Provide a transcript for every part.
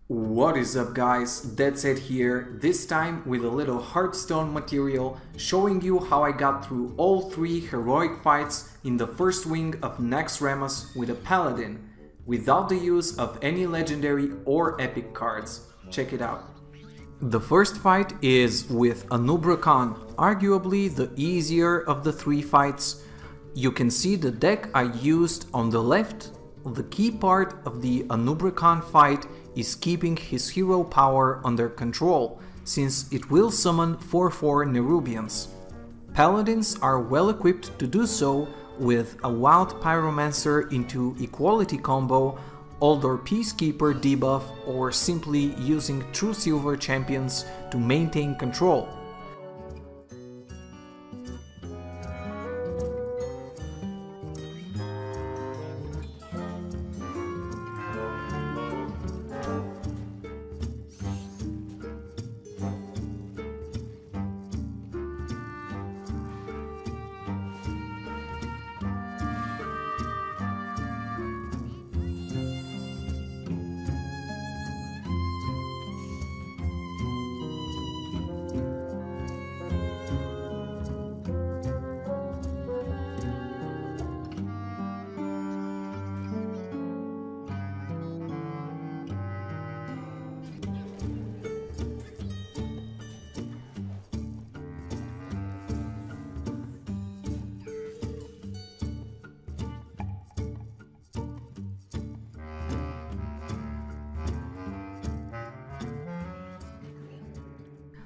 What is up guys, That's It here, this time with a little Hearthstone material showing you how I got through all 3 heroic fights in the first wing of Naxxramas with a Paladin, without the use of any legendary or epic cards. Check it out. The first fight is with Anub'aran, arguably the easier of the 3 fights. You can see the deck I used on the left. The key part of the Anub'aran fight is keeping his hero power under control, since it will summon 4/4 Nerubians. Paladins are well equipped to do so with a Wild Pyromancer into Equality combo, Oldor Peacekeeper debuff, or simply using True Silver champions to maintain control.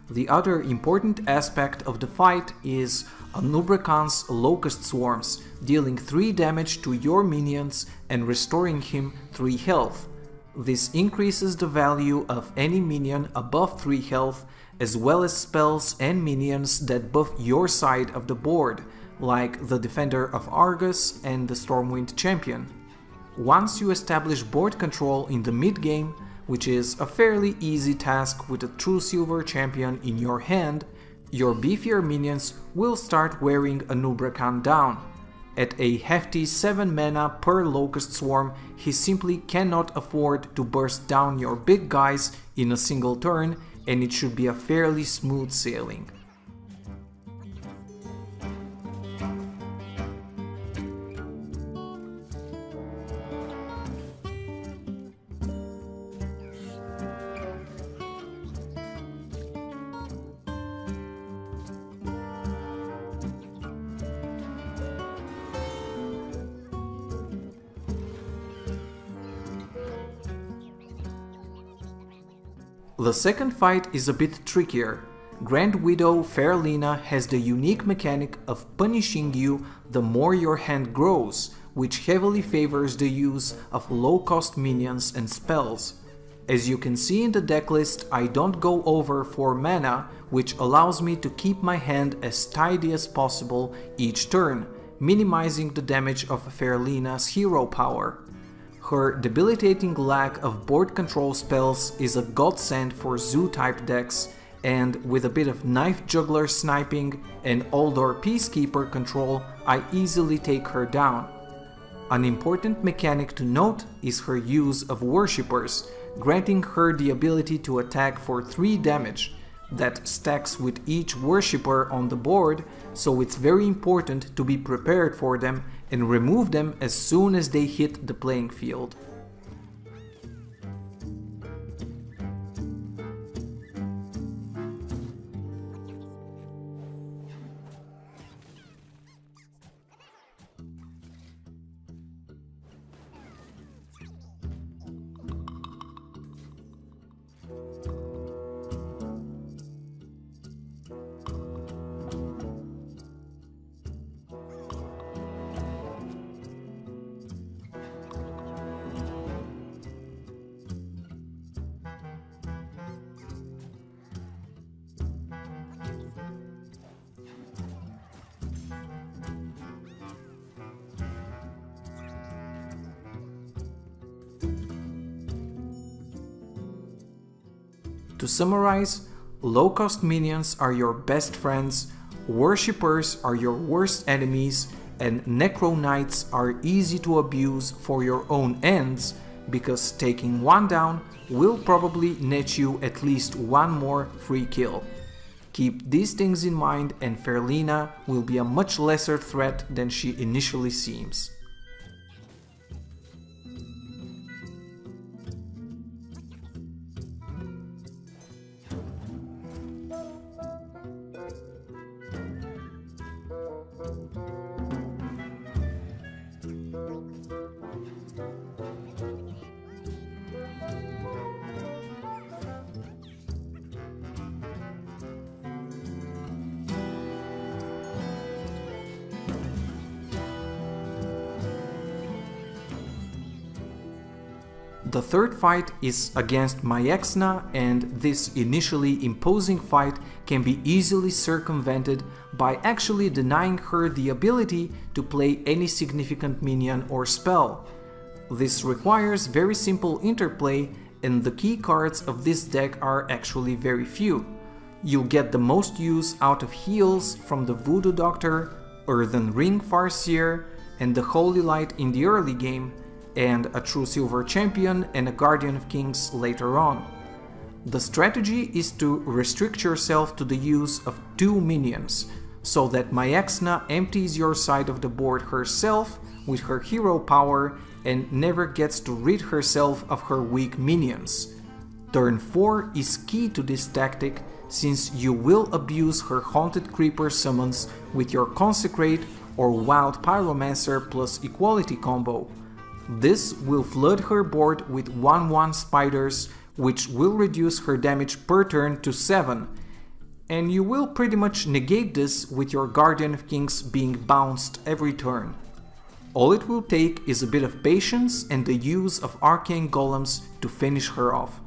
The other important aspect of the fight is Anub'aran's Locust Swarms, dealing 3 damage to your minions and restoring him 3 health. This increases the value of any minion above 3 health, as well as spells and minions that buff your side of the board, like the Defender of Argus and the Stormwind champion. Once you establish board control in the mid-game, which is a fairly easy task with a True Silver champion in your hand, your beefier minions will start wearing Anub'aran down. At a hefty 7 mana per Locust Swarm, he simply cannot afford to burst down your big guys in a single turn, and it should be a fairly smooth sailing. The second fight is a bit trickier. Grand Widow Fair Lina has the unique mechanic of punishing you the more your hand grows, which heavily favors the use of low-cost minions and spells. As you can see in the decklist, I don't go over 4 mana, which allows me to keep my hand as tidy as possible each turn, minimizing the damage of Fair Lina's hero power. Her debilitating lack of board control spells is a godsend for zoo-type decks, and with a bit of Knife Juggler sniping and Oldor Peacekeeper control, I easily take her down. An important mechanic to note is her use of Worshippers, granting her the ability to attack for 3 damage. That stacks with each Worshipper on the board, so it's very important to be prepared for them and remove them as soon as they hit the playing field. To summarize, low-cost minions are your best friends, Worshippers are your worst enemies, and Necro Knights are easy to abuse for your own ends, because taking one down will probably net you at least one more free kill. Keep these things in mind and fair Lina will be a much lesser threat than she initially seems. The third fight is against my Ex Nuh, and this initially imposing fight can be easily circumvented by actually denying her the ability to play any significant minion or spell. This requires very simple interplay, and the key cards of this deck are actually very few. You'll get the most use out of heals from the Voodoo Doctor, Earthen Ring Farseer, and the Holy Light in the early game, and a True Silver Champion and a Guardian of Kings later on. The strategy is to restrict yourself to the use of 2 minions, so that my Ex Nuh empties your side of the board herself with her hero power and never gets to rid herself of her weak minions. Turn 4 is key to this tactic, since you will abuse her Haunted Creeper summons with your Consecrate or Wild Pyromancer plus Equality combo. This will flood her board with 1/1 spiders, which will reduce her damage per turn to 7, and you will pretty much negate this with your Guardian of Kings being bounced every turn. All it will take is a bit of patience and the use of Arcane Golems to finish her off.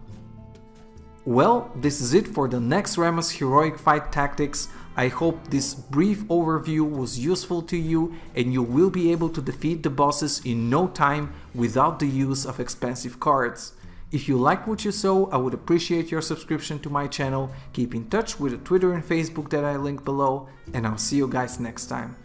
Well, this is it for the Naxxramas heroic fight tactics. I hope this brief overview was useful to you and you will be able to defeat the bosses in no time without the use of expensive cards. If you like what you saw, I would appreciate your subscription to my channel, keep in touch with the Twitter and Facebook that I linked below, and I'll see you guys next time.